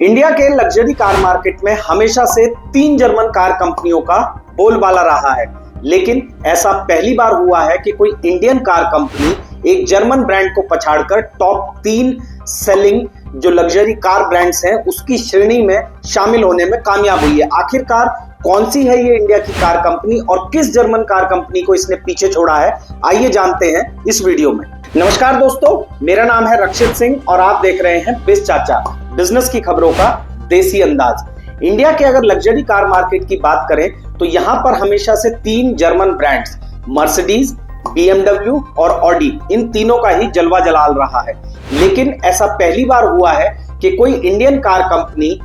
India के luxury car market में हमेशा से 3 जर्मन कार कंपनियों का बोलबाला रहा है, लेकिन ऐसा पहली बार हुआ है कि कोई इंडियन कार कंपनी एक जर्मन ब्रांड को पछाड़कर टॉप 3 सेलिंग जो लग्जरी कार ब्रांड्स हैं उसकी श्रेणी में शामिल होने में कामयाब हुई है। आखिरकार कौन सी है ये इंडिया की कार कंपनी और किस जर्मन कार कंपनी को इसने पीछे छोड़ा है, आइए जानते हैं इस वीडियो में। नमस्कार दोस्तों, मेरा नाम है रक्षित सिंह और आप देख रहे हैं बिज चाचा, बिजनेस की खबरों का देसी अंदाज। इंडिया के अगर लग्जरी कार मार्केट की बात करें तो यहाँ पर हमेशा से 3 जर्मन ब्रांड्स मर्सिडीज, BMW और ऑडी, इन तीनों का ही जलवा जलाल रहा है। लेकिन ऐसा पहली बार हुआ है कि कोई इंडियन कार कंपनी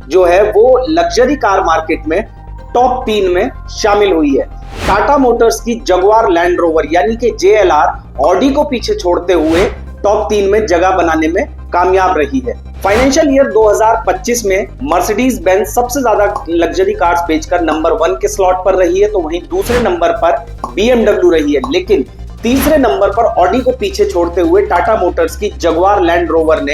जो है वो लग्जरी कार मार्केट में टॉप 3 में शामिल हुई है। टाटा मोटर्स की जगुआर लैंड रोवर यानी कि JLR ऑडी को पीछे छोड़ते हुए टॉप 3 में जगह बनाने में कामयाब रही है। फाइनेंशियल ईयर 2025 में मर्सिडीज बेंज सबसे ज्यादा लग्जरी कार्स बेचकर नंबर 1 के स्लॉट पर रही है, तो वहीं दूसरे नंबर पर BMW रही है, लेकिन तीसरे नंबर पर ऑडी को पीछे छोड़ते हुए टाटा मोटर्स की जगुआर लैंड रोवर ने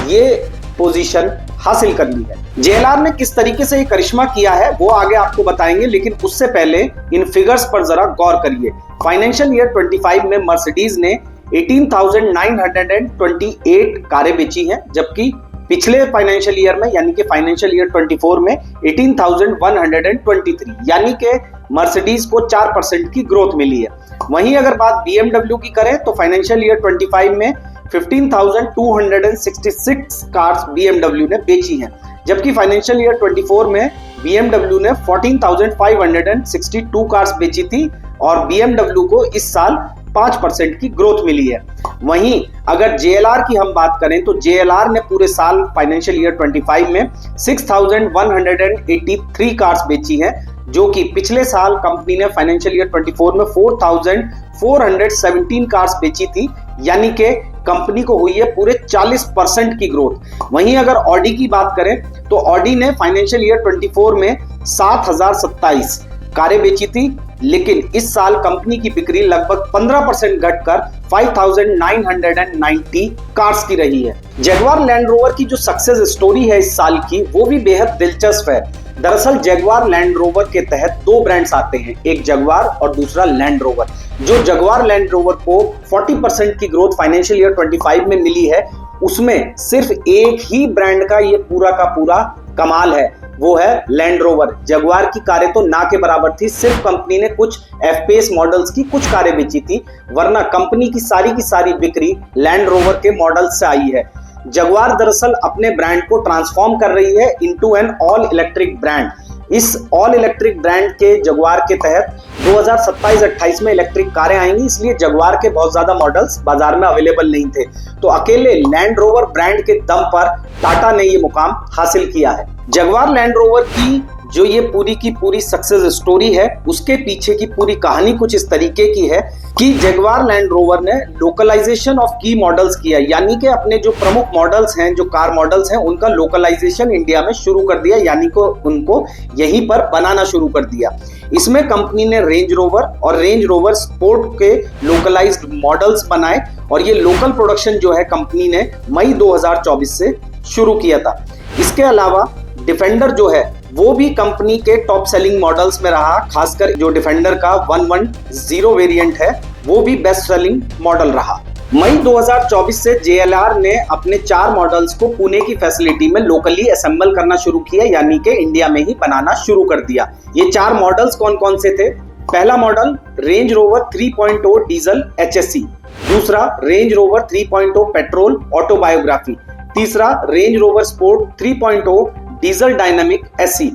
ये पोजीशन हासिल कर ली है। JLR ने किस तरीके से ये करिश्मा किया है वो आगे आपको बताएंगे, लेकिन उससे पहले इन फिगर्स पर जरा गौर करिए। फाइनेंशियल ईयर 25 में मर्सिडीज ने 18,928 कारें बेची हैं, जबकि पिछले फाइनेंशियल ईयर में यानी कि फाइनेंशियल ईयर 24 में 18,123, यानी कि मर्सिडीज को 4% की ग्रोथ मिली है। वहीं अगर बात BMW की करें तो फाइनेंशियल ईयर 25 में 15,266 कार्स BMW ने बेची हैं, जबकि फाइनेंशियल ईयर 24 में BMW ने 14,562 कार्स बेची थी और BMW को इस साल 5% की ग्रोथ मिली है। वहीं अगर JLR की हम बात करें तो JLR ने पूरे साल फाइनेंशियल ईयर 25 में 6,183 कार्स बेची हैं, जो कि पिछले साल कंपनी ने फाइनेंशियल ईयर 24 में 4,417 कार्स बेची थी, यानी कि कंपनी को हुई है पूरे 40% की ग्रोथ। वहीं अगर ऑडी की बात करें तो ऑडी ने फाइनेंशियल ईयर 24 में 7,027 कारें बेची थी, लेकिन इस साल कंपनी की बिक्री लगभग 15% घटकर 5,990 कार्स की रही है। जगुआर लैंड रोवर की जो सक्सेस स्टोरी है इस साल की वो भी बेहद दिलचस्प है। दरअसल जगुआर लैंड रोवर के तहत 2 ब्रांड्स आते हैं, एक जगुआर और दूसरा लैंड रोवर। जो जगुआर लैंड रोवर को 40% की ग्रोथ फाइनेंशियल ईयर 25 में मिली है, उसमें सिर्फ एक ही ब्रांड का ये पूरा का पूरा कमाल है, वो है लैंड रोवर। जगुआर की कारें तो ना के बराबर थी, सिर्फ कंपनी ने कुछ FPS मॉडल्स की कुछ कारें बेची थी, वरना कंपनी की सारी बिक्री लैंड रोवर के मॉडल से आई है। जगुआर दरअसल अपने ब्रांड को ट्रांसफॉर्म कर रही है into an all electric brand. इस ऑल इलेक्ट्रिक ब्रांड के जगुआर के तहत 2027-28 में इलेक्ट्रिक कारें आएंगी, इसलिए जगुआर के बहुत ज्यादा मॉडल्स बाजार में अवेलेबल नहीं थे, तो अकेले लैंड रोवर ब्रांड के दम पर टाटा ने ये मुकाम हासिल किया है। जगुआर लैंड रोवर की जो ये पूरी की पूरी सक्सेस स्टोरी है, उसके पीछे की पूरी कहानी कुछ इस तरीके की है कि जगुआर लैंड रोवर ने लोकलाइजेशन ऑफ की मॉडल्स किया, यानी कि अपने जो प्रमुख मॉडल्स हैं, जो कार मॉडल्स हैं, उनका लोकलाइजेशन इंडिया में शुरू कर दिया, यानी को उनको यहीं पर बनाना शुरू कर दिया। इसमें कंपनी ने रेंज रोवर और रेंज रोवर स्पोर्ट के लोकलाइज्ड मॉडल्स बनाए और ये लोकल प्रोडक्शन जो है कंपनी ने मई 2024 से शुरू किया था। इसके अलावा डिफेंडर जो है वो भी कंपनी के टॉप सेलिंग मॉडल्स में रहा, खासकर जो डिफेंडर का 110 वेरिएंट है वो भी बेस्ट सेलिंग मॉडल रहा। मई 2024 से JLR ने अपने 4 मॉडल्स को पुणे की फैसिलिटी में लोकली असेंबल करना शुरू किया, यानी कि इंडिया में ही बनाना शुरू कर दिया। ये 4 मॉडल्स कौन कौन से थे? पहला model range rover 3.0 diesel HSE, दूसरा रेंज रोवर 3.0 पेट्रोल ऑटोबायोग्राफी, तीसरा range rover sport 3.0 diesel dynamic SE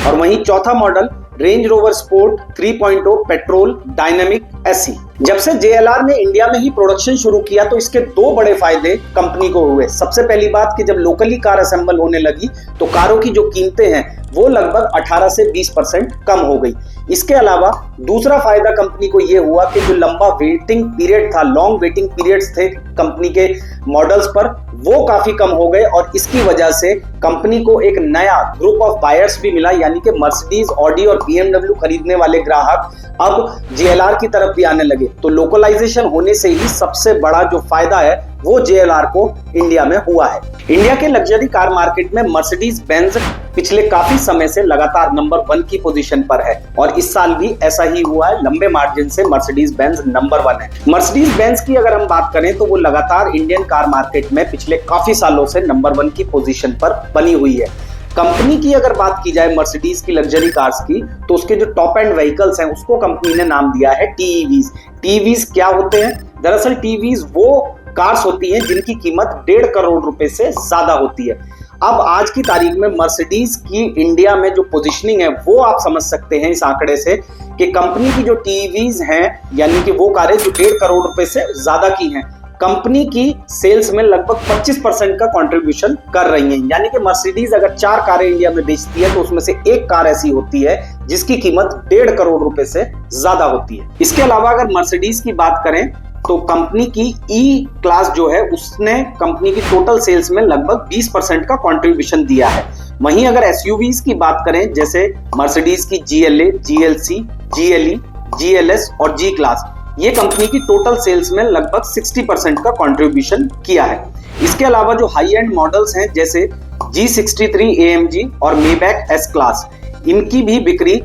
और वहीं चौथा model range rover sport 3.0 petrol dynamic SE। जब से JLR ने इंडिया में ही प्रोडक्शन शुरू किया तो इसके 2 बड़े फायदे कंपनी को हुए। सबसे पहली बात कि जब लोकली कार असेंबल होने लगी तो कारों की जो कीमतें हैं वो लगभग 18 से 20% कम हो गई। इसके अलावा दूसरा फायदा कंपनी को यह हुआ कि जो लंबा वेटिंग पीरियड था, लॉन्ग वेटिंग पीरियड्स थे कंपनी के मॉडल्स पर, वो काफी कम हो गए और इसकी वजह से कंपनी को एक नया ग्रुप ऑफ बायर्स भी मिला, यानी कि मर्सिडीज, ऑडी और BMW खरीदने वाले ग्राहक अब JLR की तरफ भी आने लगे। तो लोकलाइजेशन होने से ही सबसे बड़ा जो फायदा है वो JLR को इंडिया में हुआ है। इंडिया के लग्जरी कार मार्केट में मर्सिडीज बेंज पिछले काफी समय से लगातार नंबर 1 की पोजीशन पर है और इस साल भी ऐसा ही हुआ है। लंबे मार्जिन से मर्सिडीज बेंज नंबर 1 है। मर्सिडीज बेंज की अगर हम बात करें तो वो लगातार इंडियन कार मार्केट में पिछले काफी सालों से नंबर 1 की पोजीशन पर बनी हुई है। कंपनी की अगर बात की जाए मर्सिडीज की लग्जरी कार्स की, तो उसके जो टॉप एंड व्हीकल्स हैं उसको कंपनी ने नाम दिया है TEVs। TEVs क्या होते हैं? दरअसल TEVs वो कार्स होती हैं जिनकी कीमत 1.5 करोड़ रुपए से ज्यादा होती है। अब आज की तारीख में मर्सिडीज की इंडिया में जो पोजीशनिंग है वो आप समझ सकते हैं इस आंकड़े से कि कंपनी की जो TEVs हैं यानी कि वो कारें जो 1.5 करोड़ रुपए से ज्यादा की हैं, कंपनी की सेल्स में लगभग 25% का कंट्रीब्यूशन कर रही हैं। यानी कि मर्सिडीज अगर 4 कारें इंडिया में बेचती है तो उसमें से एक कार ऐसी होती है जिसकी कीमत 1.5 करोड़ रुपए से ज्यादा होती है। इसके अलावा अगर मर्सिडीज की बात करें तो कंपनी की ई क्लास जो है उसने कंपनी की टोटल सेल्स में लगभग 20% का कंट्रीब्यूशन दिया है। वहीं अगर एसयूवीज की बात करें जैसे मर्सिडीज की GLA, GLC, GLE, GLS और G क्लास, ये कंपनी की टोटल सेल्स में लगभग 60% का कंट्रीब्यूशन किया है। इसके अलावा जो हाई एंड मॉडल्स हैं जैसे G63 AMG और मेबैक S क्लास, इनकी भी बिक्री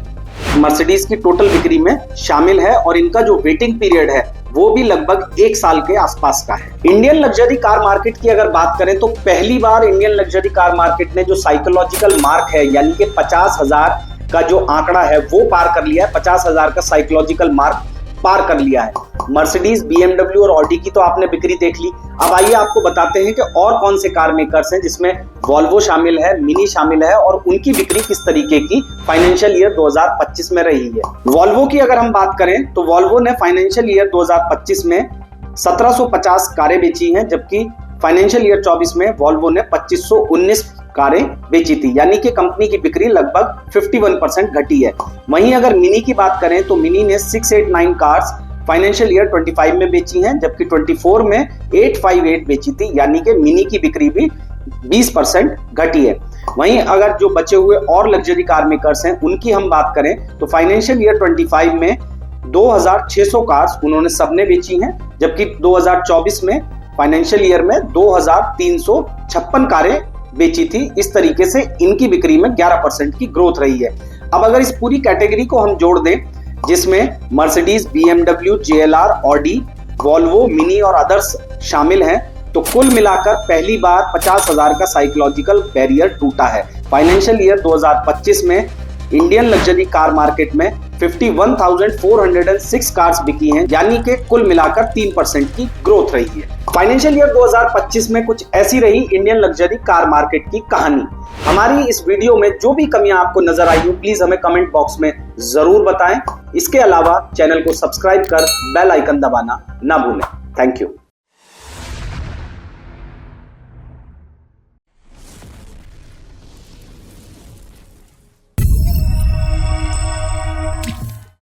मर्सिडीज की टोटल बिक्री में शामिल है और इनका जो वेटिंग पीरियड है वो भी लगभग 1 साल के आसपास का है। इंडियन लग्जरी कार मार्केट की अगर बात करें तो पहली बार इंडियन लग्जरी कार मार्केट ने जो साइकोलॉजिकल मार्क है यानी कि 50,000 का जो आंकड़ा है वो पार कर लिया है। 50,000 का साइकोलॉजिकल मार्क पार कर लिया है। मर्सिडीज, BMW और ऑडी की तो आपने बिक्री देख ली। अब आइए आपको बताते हैं कि और कौन से कार मेकर्स हैं जिसमें वॉल्वो शामिल है, मिनी शामिल है और उनकी बिक्री किस तरीके की फाइनेंशियल ईयर 2025 में रही है। वॉल्वो की अगर हम बात करें तो वॉल्वो ने फाइनेंशियल ईयर 2025 में 1750 कारें बेची हैं, जबकि फाइनेंशियल ईयर 24 में वॉल्वो ने 2519 कारें बेची थी, यानी कि कंपनी की बिक्री लगभग 51% घटी है। वहीं अगर मिनी की बात करें तो मिनी ने 689 कार्स फाइनेंशियल ईयर 25 में बेची हैं, जबकि 24 में 858 बेची थी, यानी कि मिनी की बिक्री भी 20% घटी है। वहीं अगर जो बचे हुए और लग्जरी कार मेकर्स हैं उनकी हम बात करें तो फाइनेंशियल ईयर 25 में 2600 कार्स उन्होंने सबने बेची हैं, जबकि 2024 में फाइनेंशियल ईयर में 2356 कारें बेची थी। इस तरीके से इनकी बिक्री में 11% की ग्रोथ रही है। अब अगर इस पूरी कैटेगरी को हम जोड़ दें जिसमें Mercedes, BMW, JLR, Audi, Volvo, mini और अदर्स शामिल हैं, तो कुल मिलाकर पहली बार 50,000 का साइकोलॉजिकल बैरियर टूटा है। फाइनेंशियल ईयर 2025 में इंडियन लग्जरी कार मार्केट में 51,406 कार्स बिकी हैं, यानी कि कुल मिलाकर 3% की ग्रोथ रही है। फाइनेंशियल ईयर 2025 में कुछ ऐसी रही इंडियन लग्जरी कार मार्केट की कहानी। हमारी इस वीडियो में जो भी कमियां आपको नजर आई हो प्लीज हमें कमेंट बॉक्स में जरूर बताएं। इसके अलावा चैनल को सब्सक्राइब कर बेल आइकन दबाना ना भूलें। Thank you.